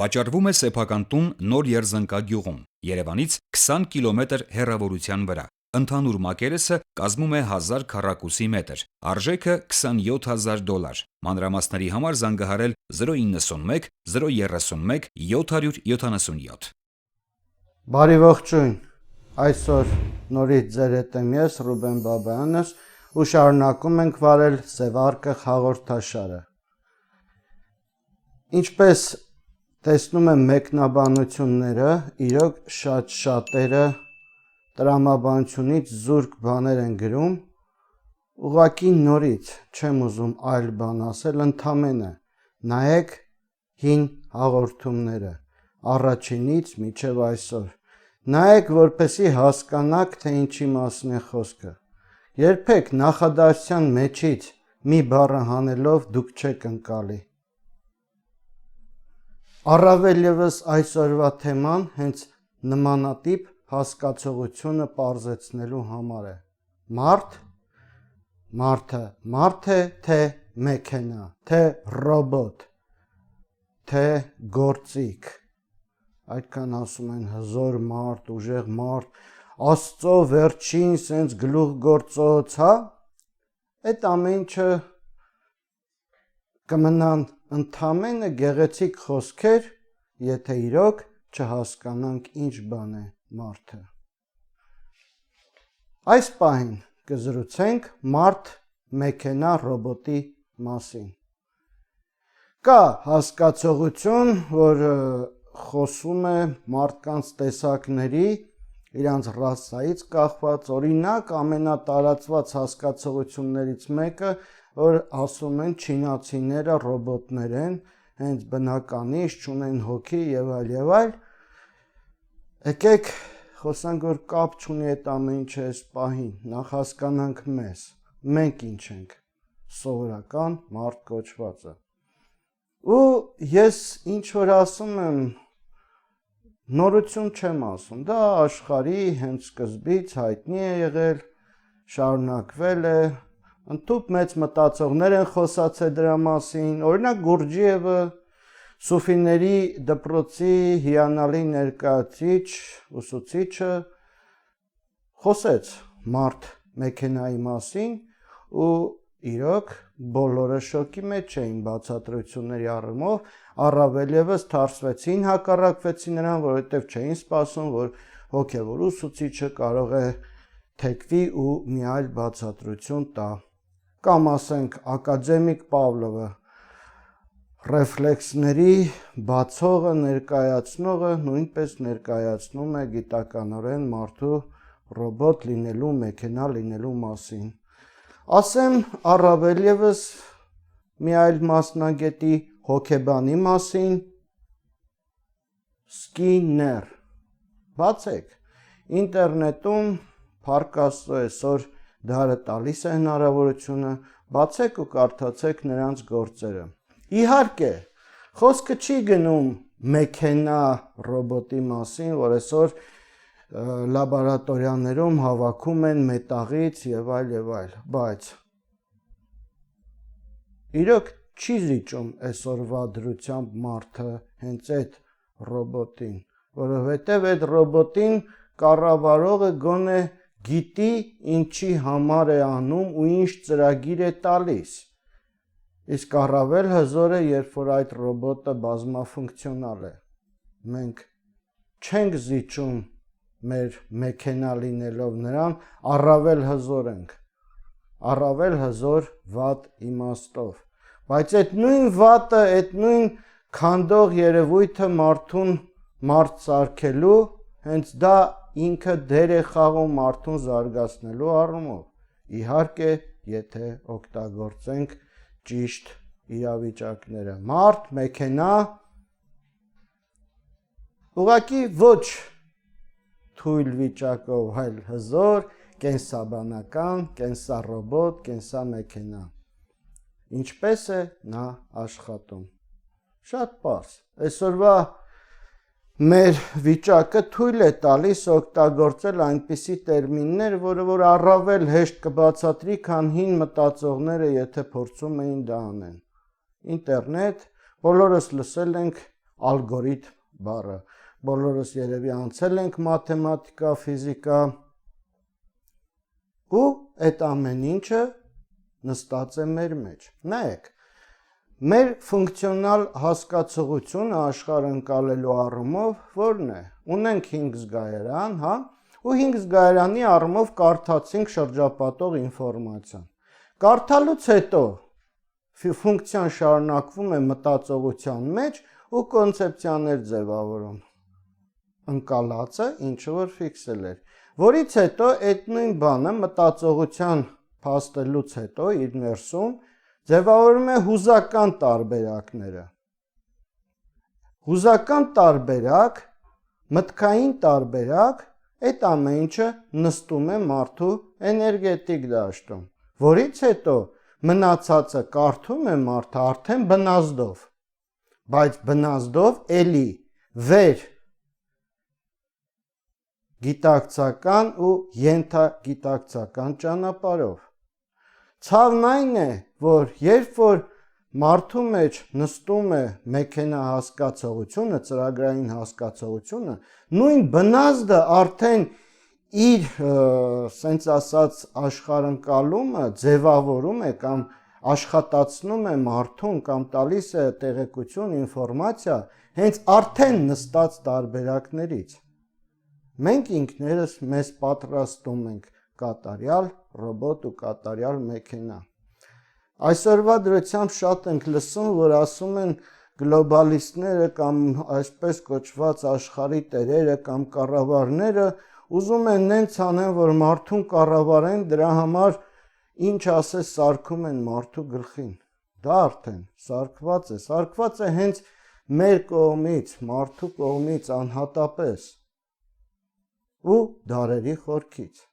Վաճառվում է սեփական տուն Նոր Երզնկա գյուղում, Երևանից 20 կիլոմետր հեռավորության վրա։ Ընդհանուր մակերեսը կազմում է 1000 քառակուսի մետր, արժեքը $27,000։ Մանրամասների համար զանգահարել 091 031 777։ Բարի ողջույն, այսօր նորից ձեր հետ եմ ես, Ռուբեն Բաբայանս, ու շարունակում ենք վարել Սևարկը հաղորդաշարը։ Ինչպես տեսնում եմ մեկնաբանությունները, իրոք շատ շատերը տրամաբանությունից զուրկ բաներ են գրում, ուղղակի նորից չեմ ուզում այլ բան ասել, ընդամենը նայեք հին հաղորդումները, առաջինից մինչև այսօր, նայեք, որպեսզի հասկանաք, թե ինչի մասին է խոսքը, երբեք նախադասության մեջից մի բառը հանելով դուք չեք ընկալի։ Առավել ևս այսօրվա թեման հենց նմանատիպ հասկացողությունը պարզեցնելու համար է։ Մարդ է, թե մեքենա, թե ռոբոտ, թե գործիք, այդքան ասում են հզոր մարդ, ուժեղ մարդ, Աստծո վերջին սենց գլուխ գործոց, հա, այդ ամեն ինչը կմնան ընդամենը գեղեցիկ խոսքեր, եթե իրոք չհասկանանք ինչ բան է մարդը։ Այս պահին կզրուցենք մարդ, մեքենա, ռոբոտի մասին։ Կա հասկացողություն, որ խոսում է մարդկանց տեսակների, իրանց ռասայից կախված, օրինակ ամենատարածված հասկացողություններից մեկը, որ ասում են չինացիները ռոբոտներ են, հենց բնականից չունեն հոգի եւ այլ, եկեք խոսանք, որ կապ չունի այդ ամեն ինչը այս պահին, նախ հասկանանք մեզ, մենք ինչ ենք, սովորական մարդ կոչվածը։ Ու ես ինչ որ ասում եմ, նորություն չեմ ասում, դա աշխարհի հենց սկզբից հայտնի է եղել, շարունակվել է, ընդհանուր մեծ մտածողներ են խոսացել դրա մասին, օրինակ Գուրջիևը, Սուֆիների դպրոցի հիանալի ներկայացուցիչ, ուսուցիչը խոսեց մարդ մեքենայի մասին ու իրոք բոլորը շոկի մեջ էին բացատրությունների առումով, առավել ևս թարսվեցին, հակառակվեցին նրան, որովհետև չէին սպասում, որ հոգևոր ուսուցիչը կարող է թեքվի ու մի այլ բացատրություն տա։ Կամ ասենք ակադեմիկ Պավլովը, ռեֆլեքսների բացողը, ներկայացնողը նույնպես ներկայացնում է գիտականորեն մարդու ռոբոտ լինելու, մեքենա լինելու մասին։ Ասեմ առավել ևս մի այլ մասնագետի հոգեբանի մասին, Սկիներ, բացեք, ինտերնետում փառք Աստծո այսօր դարը տալիս է հնարավորությունը, բացեք ու կարդացեք նրանց գործերը։ Իհարկե, խոսքը չի գնում մեքենա ռոբոտի մասին, որ այսօր լաբորատորիաներում հավաքում են մետաղից եւ այլ, բայց իրոք չի զիջում այսօրվա դրությամբ մարդը հենց այդ ռոբոտին, որովհետեւ այդ ռոբոտին կառավարողը գոնե գիտի ինչի համար է անում ու ինչ ծրագիր է տալիս։ Իսկ առավել հզոր է, երբ որ այդ ռոբոտը բազմաֆունկցիոնալ է։ Մենք չենք զիջում մեր մեքենա լինելով նրան, առավել հզոր ենք, առավել հզոր վատ իմաստով։ Բայց այդ նույն վատը, այդ նույն քանդող երևույթը մարդուն մարդ սարքելու, հենց դա ինքը դեր է խաղում մարդուն զարգացնելու առումով, իհարկե, եթե օգտագործենք ճիշտ իրավիճակները։ Մարդ, մեքենա, ուղղակի ոչ թույլ վիճակով, այլ հզոր, կենսաբանական, կենսառոբոտ, կենսամեքենա։ Ինչպես է նա աշխատում։ Շատ պարզ։ Այսօրվա մեր վիճակը թույլ է տալիս օգտագործել այնպիսի տերմիններ, որ առավել հեշտ կբացատրի, քան հին մտածողները, եթե փորձում էին դա անեն։ Ինտերնետ, բոլորս լսել ենք ալգորիթմ բառը։ Բոլորս երևի անցել ենք մաթեմատիկա, ֆիզիկա ու այդ ամեն ինչը նստած է մեր մեջ։ Նայեք, մեր ֆունկցիոնալ հասկացողությունը աշխարհ ընկալելու առումով ո՞րն է։ Ունենք 5 զգայարան, հա, ու 5 զգայարանի առումով կարդացինք շրջապատող ինֆորմացիան։ Կարդալուց հետո ֆունկցիան շարունակվում է մտածողության մեջ ու կոնցեպցիաներ ձևավորում։ Ընկալածը ինչը որ ֆիքսել էր, որից հետո այդ նույն բանը մտածողության փաստելուց հետո իր ներսում ձևավորում է հուզական տարբերակները։ Հուզական տարբերակ, մտքային տարբերակ, այդ ամեն ինչը նստում է մարդու էներգետիկ դաշտում, որից հետո մնացածը կարդում է մարդը արդեն բնազդով, բայց բնազդով էլի վեր գիտակցական ու ենթագիտակցական ճանապարհով։ Ցավն այն է, որ երբ որ մարդու մեջ նստում է մեքենա հասկացողությունը, ծրագրային հասկացողությունը, նույն բնազդը արդեն իր սենց ասած աշխարհընկալումը ձևավորում է կամ աշխատացնում է մարդուն կամ տալիս է տեղեկություն, ինֆորմացիա հենց արդեն նստած տարբերակներից։ Մենք ինքներս մեզ պատրաստում ենք կատարյալ ռոբոտ ու կատարյալ մեքենա։ Այսօրվա դրությամբ շատ ենք լսում, որ ասում են գլոբալիստները կամ այսպես կոչված աշխարհի տերերը կամ կառավարները ուզում են նենց անեն, որ մարդուն կառավարեն, դրա համար ինչ ասես սարքում են մարդու գլխին։ Դա արդեն սարքված է հենց մեր կողմից, մարդու կողմից անհատապես ու դարերի խորքից։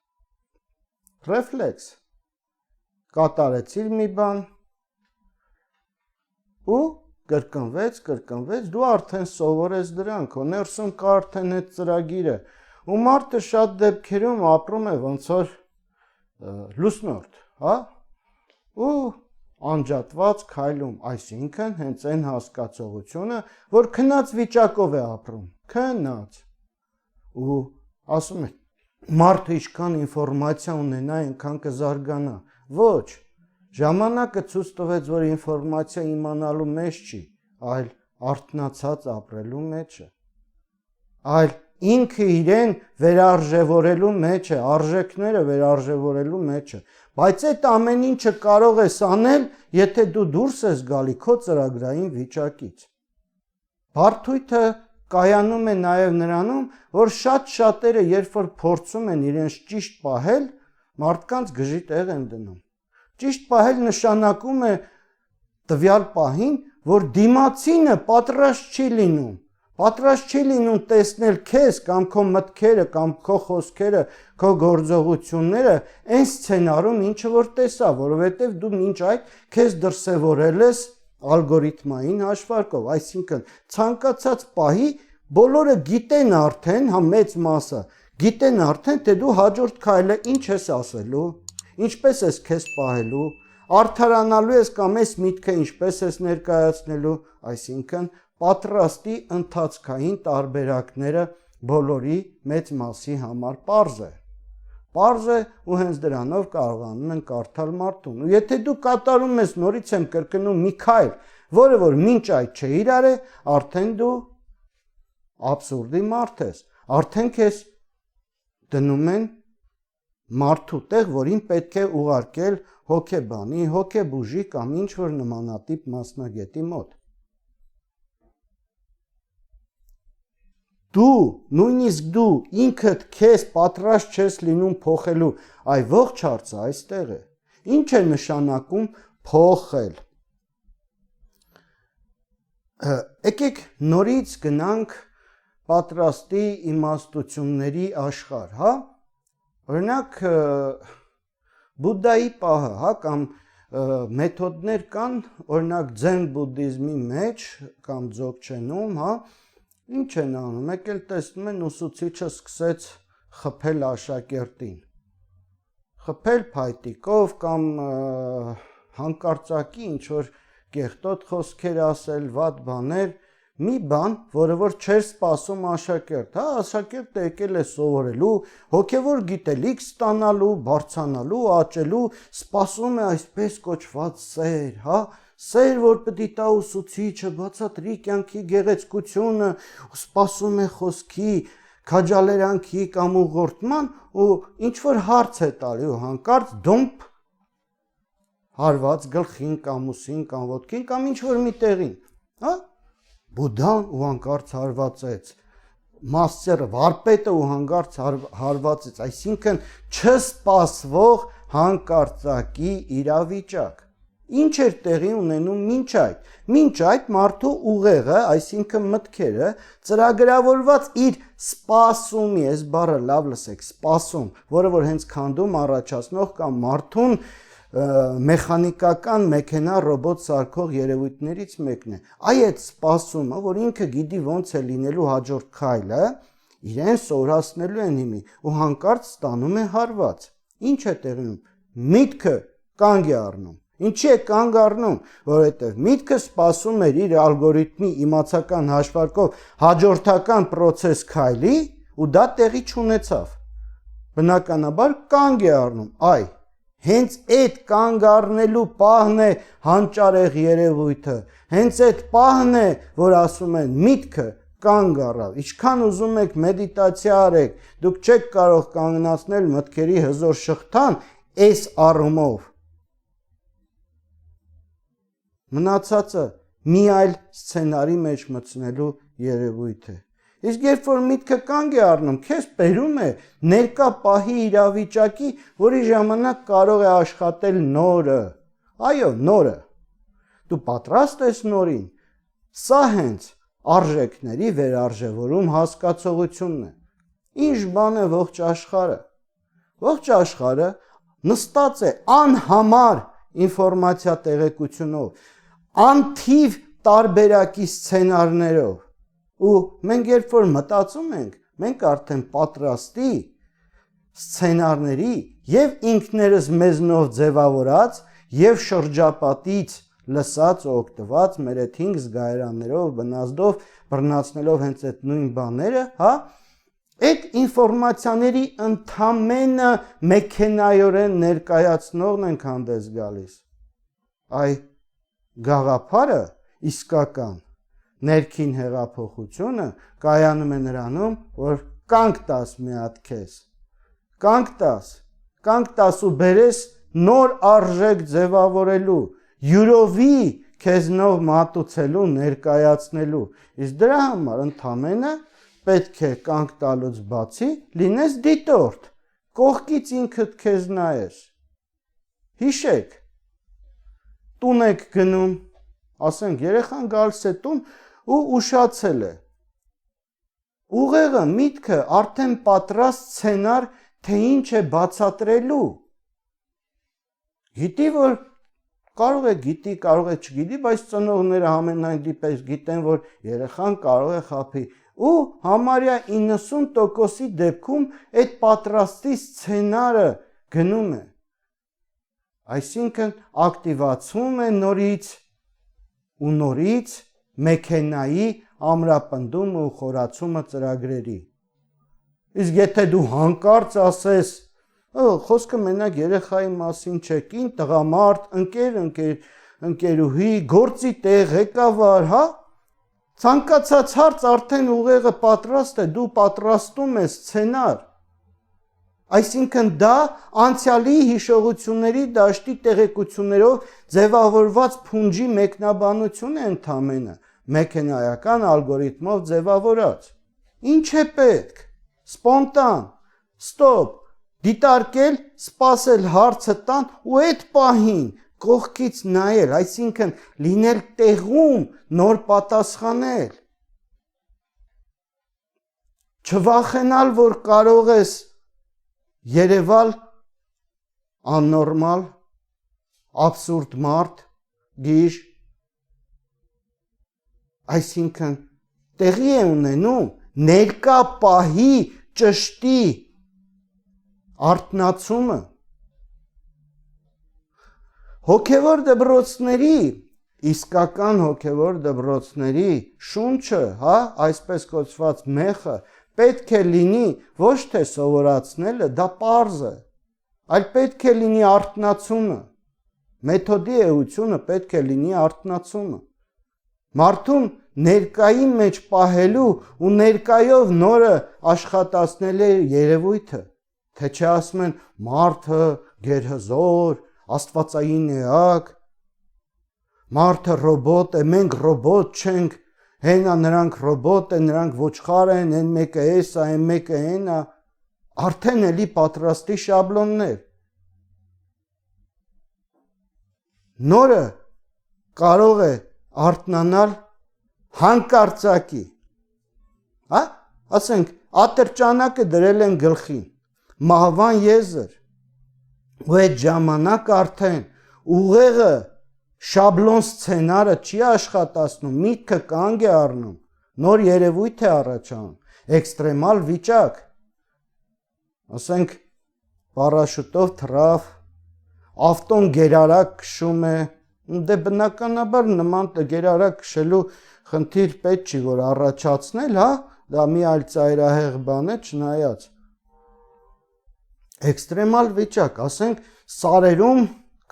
Ռեֆլեքս, կատարեցիր մի բան ու կրկնվեց, դու արդեն սովորես դրան, քո ներսում կա արդեն այդ ծրագիրը, ու մարդը շատ դեպքերում ապրում է ոնց որ լուսնորդ, հա, ու անջատված քայլում, այսինքն հենց այն հասկացողությունը, որ քնած վիճակով է ապրում, քնած, ու ասում է, մարդը ինչքան ինֆորմացիա ունենա, այնքան կզարգանա, ոչ, ժամանակը ցույց տվեց, որ ինֆորմացիա իմանալու մեջ չի, այլ արթնացած ապրելու մեջ է, այլ ինքը իրեն վերարժևորելու մեջ է, արժեքները վերարժևորելու մեջ է, բայց այդ ամեն ինչը կարող ես անել, եթե դու դուրս ես գալի քո ծրագրային վիճակից։ Բարդույթը կայանում է նաև նրանում, որ շատերը երբ որ փորձում են իրենց ճիշտ պահել, մարդկանց գժի տեղ են դնում։ Ճիշտ պահել նշանակում է տվյալ պահին, որ դիմացինը պատրաստ չի լինում տեսնել քեզ կամ քո մտքերը կամ քո խոսքերը, քո գործողությունները այն սցենարում, ինչը որ տեսա, որովհետև դու մինչ այդ քեզ դրսևորել ես ալգորիթմային հաշվարկով, այսինքն ցանկացած պահի բոլորը գիտեն արդեն, հա մեծ մասը, գիտեն արդեն, թե դու հաջորդ քայլը ինչ ես ասելու, ինչպես ես քեզ պահելու, արդարանալու ես կամ ես միտքը ինչպես ես ներկայացնելու, այսինքն պատրաստի ընթացքային տարբերակները բոլորի մեծ մասի համար պարզ է ու հենց դրանով կարողանում են կարդալ մարդուն։ Ու եթե դու կատարում ես, նորից եմ կրկնում, մի քայլ, որը որ մինչ այդ չէիր արել, արդեն դու աբսուրդի մարդ ես, արդեն քեզ դնում են մարդու տեղ, որին պետք է ուղարկել հոգեբանի, հոգեբուժի կամ ինչ որ նմանատիպ մասնագետի մոտ։ Դու, նույնիսկ դու ինքդ քեզ պատրաստ չես լինում փոխելու, այ ողջ հարցը այստեղ է։ Ինչ է նշանակում փոխել։ Եկեք նորից գնանք պատրաստի իմաստությունների աշխարհ, հա։ Օրինակ Բուդդայի պահը, հա, կամ մեթոդներ կան, օրինակ ձեն բուդդիզմի մեջ կամ ձոգչենում, հա, ինչ են անում, եկել տեսնում են ուսուցիչը սկսեց խփել աշակերտին, խփել փայտիկով կամ հանկարծակի ինչ որ կեղտոտ խոսքեր ասել, վատ բաներ, մի բան, որը որ չէր սպասում աշակերտ, հա, աշակերտը եկել է սովորելու, հոգևոր գիտելիք ստանալու, բարձրանալու, աճելու, սպասում է այսպես կոչված սեր, հա, սեր, որ պետք է տա ուսուցիչը, բացատրի կյանքի գեղեցկությունը, սպասում է խոսքի, քաջալերանքի կամ ուղղորդման ու ինչ որ հարց է տալի ու հանկարծ դոմփ հարված գլխին կամ ուսին կամ ոտքին կամ ինչ որ մի տեղին, հա? Բուդդան ու հանկարծ հարվածեց, մաստերը, վարպետը ու հանկարծ հարվածեց, այսինքն չսպասվող հանկարծակի իրավիճակ։ Ինչ էր տեղի ունենում մինչ այդ մարդու ուղեղը, այսինքն մտքերը, ծրագրավորված իր սպասումի, այս բառը լավ լսեք, սպասում, որը որ հենց քանդում առաջացնող կամ մարդուն մեխանիկական մեքենա ռոբոտ սարքող երևույթներից մեկն է։ Այդ սպասումը, որ ինքը գիտի ոնց է լինելու հաջորդ քայլը, իրեն սովորացնելու են հիմի ու հանկարծ ստանում է հարված։ Ինչ է տեղի ունենում։ Միտքը կանգ է առնում։ Ինչի է կանգ առնում, որովհետև միտքը սպասում էր իր ալգորիթմի իմացական հաշվարկով հաջորդական process քայլի ու դա տեղի չունեցավ։ Բնականաբար կանգ է առնում։ Այ հենց այդ կանգ առնելու պահն է հանճարեղ երևույթը, հենց այդ պահն է, որ ասում են միտքը կանգ առավ, ինչքան ուզում եք մեդիտացիա արեք, դուք չեք կարող կանգնացնել մտքերի հզոր շղթան այս առումով, մնացածը մի այլ սցենարի մեջ մտցնելու երևույթ է։ Իսկ երբ որ միտքը կանգ է առնում, քեզ բերում է ներկա պահի իրավիճակի, որի ժամանակ կարող է աշխատել նորը։ Այո, նորը։ Դու պատրաստ ես նորին։ Սա հենց արժեքների վերարժևորում հասկացողությունն է։ Ինչ բան է ողջ աշխարհը։ Ողջ աշխարհը նստած է անհամար ինֆորմացիա տեղեկությունով, անթիվ տարբերակի սցենարներով։ Ու մենք երբ որ մտածում ենք, մենք արդեն պատրաստի սցենարների եւ ինքներս մեզնով ձևավորած եւ շրջապատից լսած ու օգտված մեր այդ 5 զգայարաններով, բնազդով, բռնացնելով հենց այդ նույն բաները, հա, այդ ինֆորմացիաների ընդամենը մեքենայորեն ներկայացնողն ենք հանդես գալիս։ Այ գաղափարը իսկական ներքին հեղափոխությունը կայանում է նրանում, որ կանգ տաս մի հատ քեզ, կանգ տաս ու բերես նոր արժեք ձևավորելու, յուրովի քեզնով մատուցելու, ներկայացնելու, իսկ դրա համար ընդամենը պետք է կանգ տալուց բացի լինես դիտորդ, կողքից ինքդ քեզ նայես, հիշեք, տուն եք գնում, ասենք երեխան գալիս է տուն ու ուշացել է, ուղեղը, միտքը արդեն պատրաստ սցենար, թե ինչ է բացատրելու, գիտի, որ կարող է գիտի, կարող է չգիտի, բայց ծնողները ամենայն դեպս գիտեն, որ երեխան կարող է խաբի ու համարյա 90%-ի դեպքում այդ պատրաստի սցենարը գնում է, այսինքն ակտիվացվում է նորից մեքենայի ամրապնդումը ու խորացումը ծրագրերի։ Իսկ եթե դու հանկարծ ասես, խոսքը մենակ երեխայի մասին չէ, կին, տղամարդ, ընկերուհի, գործի տեղ, ղեկավար, հա, ցանկացած հարց արդեն ուղեղը պատրաստ է, դու պատրաստում ես սցենար։ Այսինքն դա անցյալի հիշողությունների դաշտի տեղեկություններով ձևավորված փունջի մեկնաբանություն է ընդամենը, մեքենայական ալգորիթմով ձևավորած։ Ինչ է պետք։ Սպոնտան, ստոպ, դիտարկել, սպասել հարցը տան ու այդ պահին կողքից նայել, այսինքն լինել տեղում, նոր պատասխանել։ Չվախենալ, որ կարող ես երևալ աննորմալ, աբսուրդ մարդ, գիժ, այսինքն տեղի է ունենում ներկա պահի ճշտի արթնացումը։ Հոգևոր դպրոցների իսկական հոգևոր դպրոցների շունչը, հա, այսպես կոչված մեխը, պետք է լինի ոչ թե սովորացնելը, դա պարզ է, այլ պետք է լինի արթնացումը, մեթոդի էությունը պետք է լինի արթնացումը, մարդուն ներկայի մեջ պահելու ու ներկայով նորը աշխատացնելու երևույթը, թե չէ ասում են մարդը գերհզոր, աստվածային էակ, մարդը ռոբոտ է, մենք ռոբոտ չենք, հենա նրանք ռոբոտ է, նրանք ոչխար են, են մեկը էսա, են մեկը հենա, արդեն էլի պատրաստի շաբլոններ։ Նորը կարող է արթնանալ հանկարծակի, հա, ասենք, ատրճանակը դրել են գլխին, մահվան եզր, ու այդ ժամանակ արդեն ուղեղը շաբլոն սցենարը չի աշխատացնում, միտքը կանգ է առնում, նոր երևույթ է առաջանում, էքստրեմալ վիճակ, ասենք պարաշուտով թռավ, ավտոն գերարակ քշում է, դե բնականաբար նման գերարակ քշելու խնդիր պետք չի որ առաջացնել, հա, դա մի այլ ծայրահեղ բան է, չնայած էքստրեմալ վիճակ, ասենք սարերում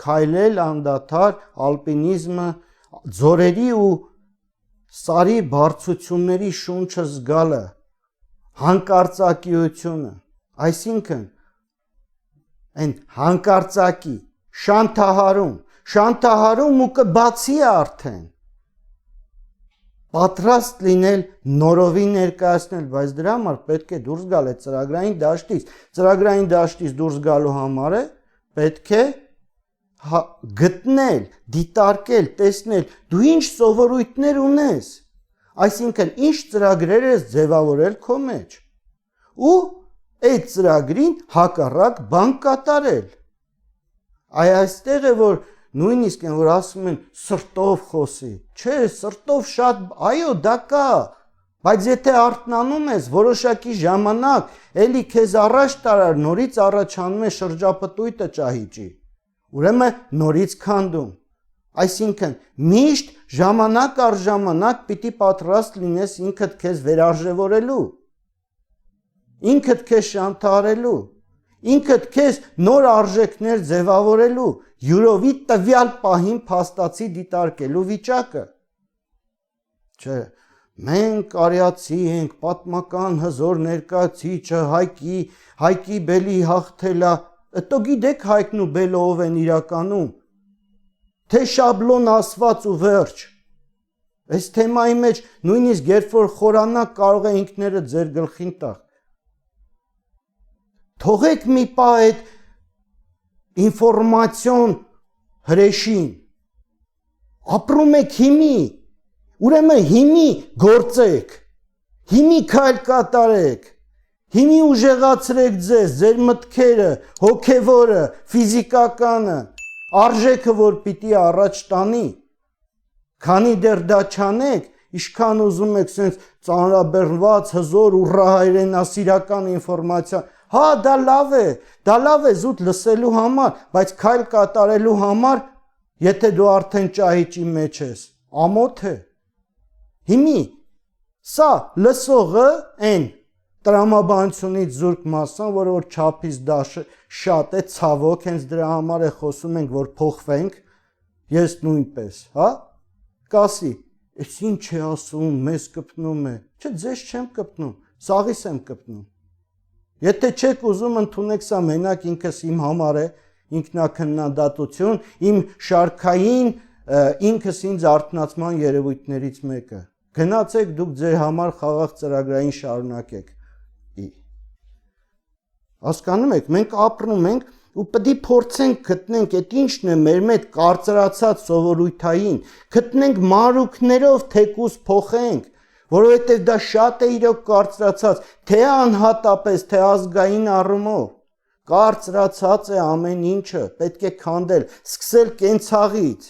քայլել անդադար ալպինիզմը, ձորերի ու սարի բարձությունների շունչը զգալը, հանկարծակիությունը, այսինքն այն հանկարծակի, շանթահարում ու կբացի արդեն, պատրաստ լինել նորովի ներկայացնել, բայց դրա համար պետք է դուրս գալ այդ ծրագրային դաշտից դուրս գալու համար է պետք է գտնել, դիտարկել, տեսնել, դու ինչ սովորույթներ ունես, այսինքն ինչ ծրագրեր ես ձևավորել քո մեջ ու այդ ծրագրին հակառակ բան կատարել, այստեղ է որ նույնիսկ են որ ասում են սրտով խոսի, չէ, սրտով շատ, այո, դա կա, բայց եթե արթնանում ես որոշակի ժամանակ, էլի քեզ առաջ տարար, նորից առաջանում է շրջապտույտը ճահիճի, ուրեմն նորից քանդում, այսինքն միշտ ժամանակ առ ժամանակ պիտի պատրաստ լինես ինքդ քեզ վերարժևորելու, ինքդ քեզ շանթահարելու, ինքդ քեզ նոր արժեքներ ձևավորելու, յուրովի տվյալ պահին փաստացի դիտարկելու վիճակը, չէ, մենք արիացի ենք, պատմական հզոր ներկայացիչը, Հայկի Բելի հաղթելա, Ըտո գիտեք Հայկն ու Բելը ով են իրականում, թե շաբլոն ասված ու վերջ, այս թեմայի մեջ նույնիսկ երբ որ խորանաք կարող է ինքները ձեր գլխին տալ, թողեք մի պահ այդ ինֆորմացիոն հրեշին, ապրում եք հիմի, ուրեմն հիմի գործեք, հիմի քայլ կատարեք, հիմի ուժեղացրեք ձեզ, ձեր մտքերը, հոգևորը, ֆիզիկականը, արժեքը որ պիտի առաջ տանի, քանի դեռ դա չանեք, ինչքան ուզում եք սենց ծանրաբեռնված, հզոր, ուռահայրենասիրական ինֆորմացիա, հա, դա լավ է զուտ լսելու համար, բայց քայլ կատարելու համար, եթե դու արդեն ճահիճի մեջ ես, ամոթ է, հիմի, սա լսողը են տրամաբանությունից զուրկ մասան, որը որ չափից դա շատ է, ցավոք, հենց դրա համար է խոսում ենք, որ փոխվենք, ես նույնպես, հա, կասի, ես ինչ է ասում, մեզ կպնում է, չէ, ձեզ չեմ կպնում, սաղիս եմ կպնում, եթե չեք ուզում ընդունեք սա մենակ ինքս իմ համար է, ինքնակննդատություն, իմ շարքային ինքս ինձ արթնացման երևույթներից մեկը, գնացեք դուք ձեր համար խաղաղ ծրագրային շարունակեք, հասկանում եք, մենք ապրում ենք ու պդի փորձենք գտնենք այդ ինչն է մեր մեջ կարծրացած սովորույթային, գտնենք մանրուքներով թեկուզ փոխենք, որովհետև դա շատ է իրոք կարծրացած, թե անհատապես, թե ազգային առումով, կարծրացած է ամեն ինչը, պետք է քանդել, սկսել կենցաղից,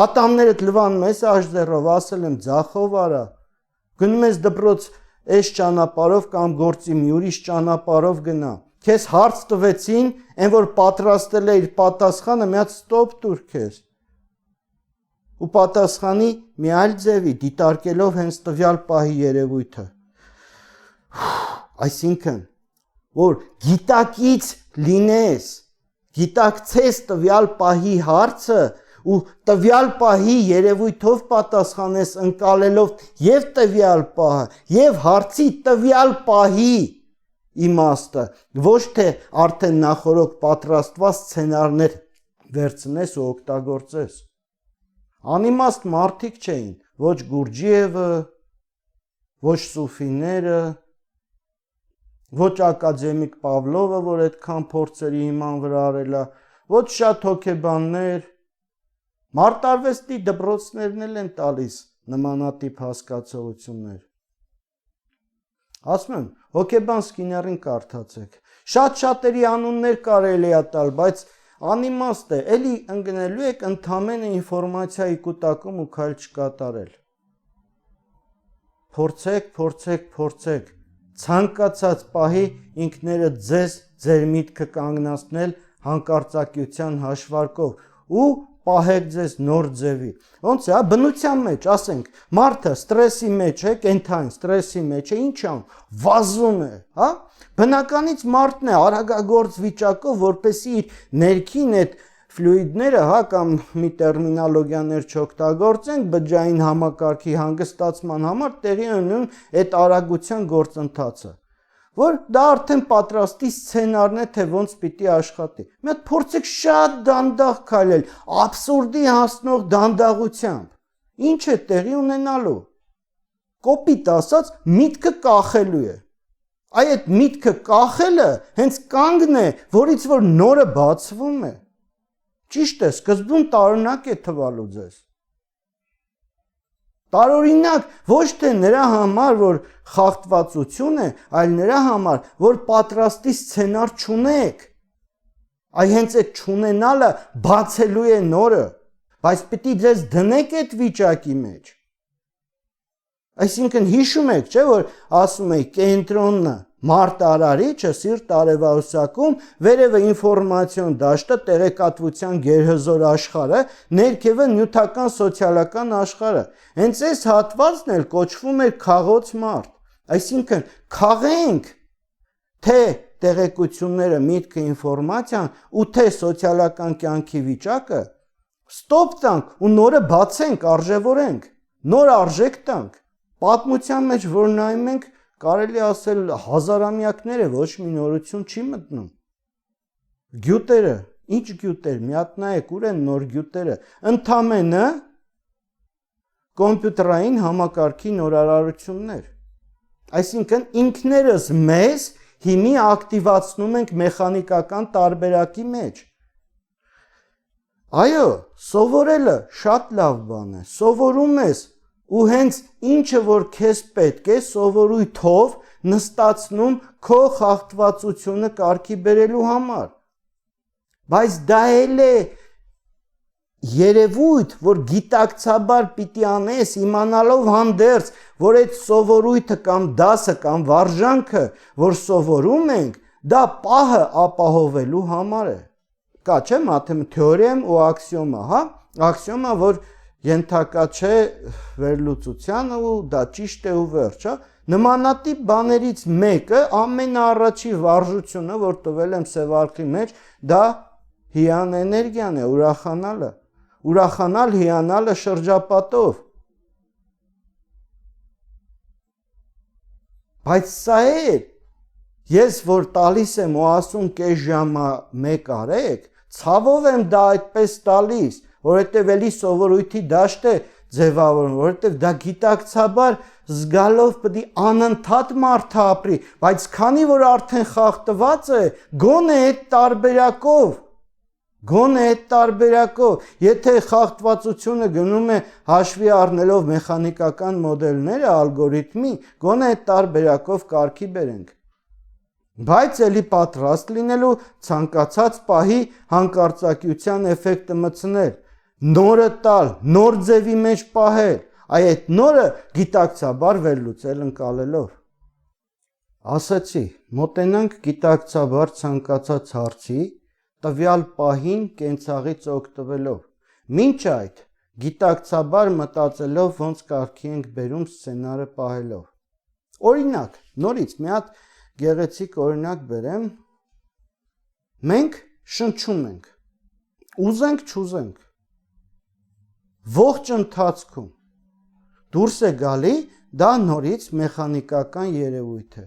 ատամներդ լվանում ես աշձեռով, ասել եմ ձախով արա, գնում ես դպրոց այս ճանապարհով կամ գործի մի ուրիշ ճանապարհով գնա, քեզ հարց տվեցին, այն որ պատրաստել է իր պատասխանը, մի հատ ստոպ տուր քեզ, ու պատասխանի մի այլ ձևի, դիտարկելով հենց տվյալ պահի երևույթը։ Այսինքն, որ գիտակից լինես, գիտակցես տվյալ պահի հարցը ու տվյալ պահի երևույթով պատասխանես ընկալելով եւ տվյալ պահը եւ հարցի տվյալ պահի իմաստը, ոչ թե արդեն նախորդ պատրաստված սցենարներ վերցնես ու օգտագործես։ Անիմաստ մարդիկ չէին, ոչ Գուրջիևը, ոչ սուֆիները, ոչ ակադեմիկ Պավլովը, որ այդքան փորձերի հիման վրա արել է, ոչ շատ հոգեբաններ, մարտարվեստի դպրոցներն էլ են տալիս նմանատիպ հասկացություններ։ Ասում եմ, հոգեբան Սկինյարին կարդացեք։ Շատ-շատերի անուններ կարելի է տալ, բայց անիմաստ է, էլի ընկնելու եք ընդամենը ինֆորմացիայի կուտակում ու քայլ չկատարել։ Փորձեք, ցանկացած պահի ինքներդ ձեզ ձեր միտքը կանգնացնել հանկարծակիության հաշվարկով ու պահեք ձեզ նոր ձևի։ Ոնց է, բնության մեջ, ասենք, մարդը ստրեսի մեջ է, կենթային ստրեսի մեջ է, ինչ անում, վազում է, հա? Բնականից մարդն է արագագործ վիճակով, որպեսզի իր ներքին այդ ֆլուիդները, հա, կամ մի տերմինոլոգիաներ չօգտագործենք, բջջային համակարգի հանգստացման համար տեղի ունեն այդ արագության գործընթացը, որ դա արդեն պատրաստի սցենարն է, թե ոնց պիտի աշխատի։ Մի հատ փորձեք շատ դանդաղ քայլել, աբսուրդի հասնող դանդաղությամբ։ Ինչ է տեղի ունենալու։ Կոպիտ ասած, միտքը կախելու է։ Այդ միտքը կախելը հենց կանգն է, որից որ նորը բացվում է։ Ճիշտ է, սկզբում տարօրինակ է թվալու ձեզ։ Տարօրինակ ոչ թե նրա համար, որ խախտվածություն է, այլ նրա համար, որ պատրաստի սցենար չունեք։ Այ հենց այդ չունենալը բացելու է նորը, բայց պիտի ձեզ դնեք այդ վիճակի մեջ։ Այսինքն հիշում եք, չէ, որ ասում էի կենտրոնը մարդ արարիչը սիրտ արևահոսակում, վերևը ինֆորմացիոն դաշտը, տեղեկատվության գերհզոր աշխարհը, ներքևը նյութական սոցիալական աշխարհը։ Հենց այս հատվածն էլ կոչվում է քաղոց մարդ։ Այսինքն քաղենք թե տեղեկությունները, միտքը, ինֆորմացիան ու թե սոցիալական կյանքի վիճակը, ստոպ տանք ու նորը բացենք, արժևորենք, նոր արժեք տանք։ Պատմության մեջ որ նայում ենք, կարելի ասել հազարամյակներ է, ոչ մի նորություն չի մտնում։ Գյուտերը, ինչ գյուտեր, մի հատ նայեք, ուր են նոր գյուտերը, ընդամենը կոմպյուտերային համակարգի նորարարություններ։ Այսինքն ինքներս մեզ հիմի ակտիվացնում ենք մեխանիկական տարբերակի մեջ։ Այո, սովորելը շատ լավ բան է, սովորում ես ու հենց ինչը որ քեզ պետք է սովորույթով նստացնում քո խախտվածությունը կարգի բերելու համար։ Բայց դա էլ է երևույթ, որ գիտակցաբար պիտի անես, իմանալով հանդերձ, որ այդ սովորույթը կամ դասը կամ վարժանքը, որ սովորում ենք, դա պահը ապահովելու համար է։ Կա չէ թեորիեմ ու աքսիոմա, հա? Աքսիոմա, որ ենթակա չէ վերլուծությանը ու դա ճիշտ է ու վերջ, հա? Նմանատիպ բաներից մեկը ամենաառաջի վարժությունը, որ տվել եմ սևարքի մեջ, դա հիան էներգիան է, ուրախանալը։ Ուրախանալ, հիանալը շրջապատով։ Բայց սա է, ես որ տալիս եմ ու ասում կես ժամը մեկ արեք, ցավով եմ դա այդպես տալիս, որովհետև էլի սովորույթի դաշտ է ձևավորում, որովհետև դա գիտակցաբար զգալով պետք է անընդհատ մարդը ապրի, բայց քանի որ արդեն խախտված է, գոնե այդ տարբերակով, եթե խախտվածությունը գնում է հաշվի առնելով մեխանիկական մոդելները, ալգորիթմի, գոնե այդ տարբերակով կարգի բերենք։ Բայց էլի պատրաստ լինելու ցանկացած պահի հանկարծակիության էֆեկտը մտցնել, նորը տալ, նոր ձևի մեջ պահել, այդ նորը գիտակցաբար վերլուծել ընկալելով։ Ասացի, մոտենանք գիտակցաբար ցանկացած հարցի, տվյալ պահին կենցաղից օգտվելով։ Մինչ այդ գիտակցաբար մտածելով ոնց կարգի ենք բերում սցենարը պահելով։ Օրինակ, նորից մի հատ գեղեցիկ օրինակ բերեմ։ Մենք շնչում ենք, ուզենք չուզենք, ողջ ընթացքում դուրս է գալի, դա նորից մեխանիկական երևույթ է։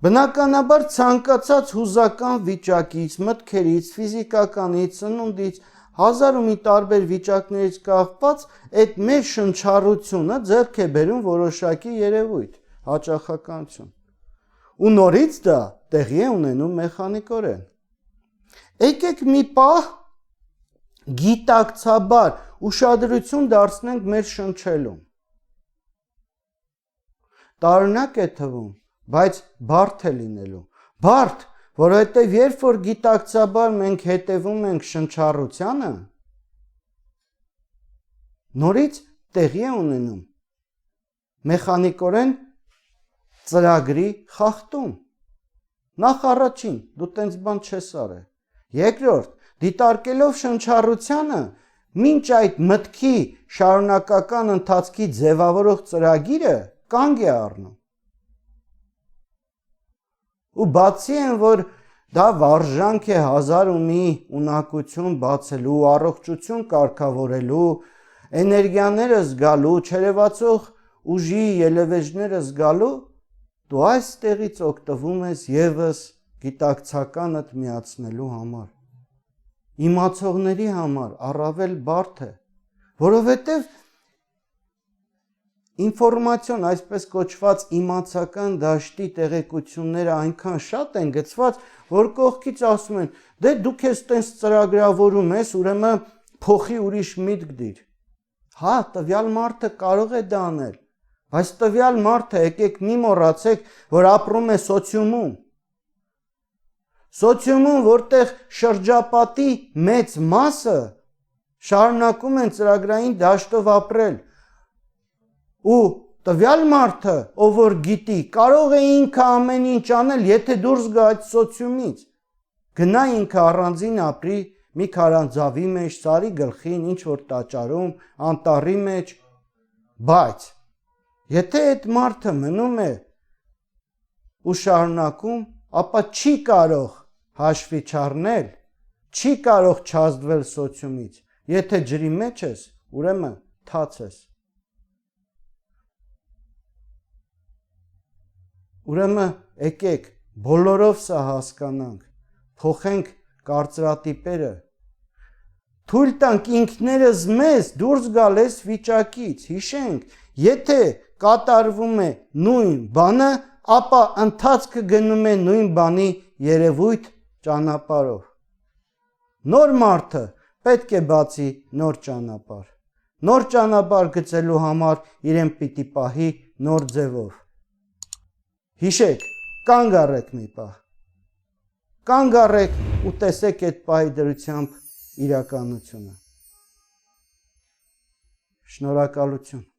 Բնականաբար ցանկացած հուզական վիճակից, մտքերից, ֆիզիկականից, ծնունդից, հազար ու մի տարբեր վիճակներից կախված այդ մեր շնչառությունը ձեռք է բերում որոշակի երևույթ, հաճախականություն։ Ու նորից դա տեղի է ունենում մեխանիկորեն։ Եկեք մի պահ գիտակցաբար ուշադրություն դարձնենք մեր շնչելուն։ Տարօրինակ է թվում, բայց բարդ է լինելու։ Բարդ, որովհետև երբ որ գիտակցաբար մենք հետևում ենք շնչառությանը, նորից տեղի է ունենում մեխանիկորեն ծրագրի խախտում։ Նախ առաջին, դու տենց բան չես արել։ Երկրորդ, դիտարկելով շնչառությանը, մինչ այդ մտքի շարունակական ընթացքի ձևավորող ծրագիրը կանգ է առնում։ Ու բացի են, որ դա վարժանք է հազար ու մի ունակություն բացելու, առողջություն կարգավորելու, էներգիաները զգալու, չերևացող ուժի ելևէջները զգալու, դու այստեղից օգտվում ես ևս գիտակցականդ միացնելու համար։ Իմացողների համար առավել բարդ է, որովհետև ինֆորմացիոն, այսպես կոչված իմացական դաշտի տեղեկությունները այնքան շատ են գծված, որ կողքից ասում են, դե դու քեզ տենց ծրագրավորում ես, ուրեմն փոխի ուրիշ միտք դիր։ Հա, տվյալ մարդը կարող է դա անել, բայց տվյալ մարդը, եկեք մի մոռացեք, որ ապրում է սոցիումում։ Սոցիումում, որտեղ շրջապատի մեծ մասը շարունակում են ծրագրային դաշտով ապրել, ու տվյալ մարդը, ով որ գիտի, կարող է ինքը ամեն ինչ անել, եթե դուրս գա այդ սոցիումից, գնա ինքը առանձին ապրի մի քարանձավի մեջ, սարի գլխին, ինչ որ տաճարում, անտառի մեջ, բայց եթե այդ մարդը մնում է ու շարունակում, ապա չի կարող հաշվի չառնել, չի կարող չազդվել սոցիումից, եթե ջրի մեջ ես, ուրեմն թաց ես։ Ուրեմն եկեք բոլորով սա հասկանանք, փոխենք կարծրատիպերը, թույլ տանք ինքներս մեզ դուրս գալ այս վիճակից, հիշենք, եթե կատարվում է նույն բանը, ապա ընթացքը գնում է նույն բանի երևույթ ճանապարհով։ Նոր մարդը պետք է բացի նոր ճանապարհ։ Նոր ճանապարհ գծելու համար իրեն պիտի պահի նոր ձևով։ Հիշեք, կանգ առեք մի պահ, կանգ առեք ու տեսեք այդ պահի դրությամբ իրականությունը։ Շնորհակալություն։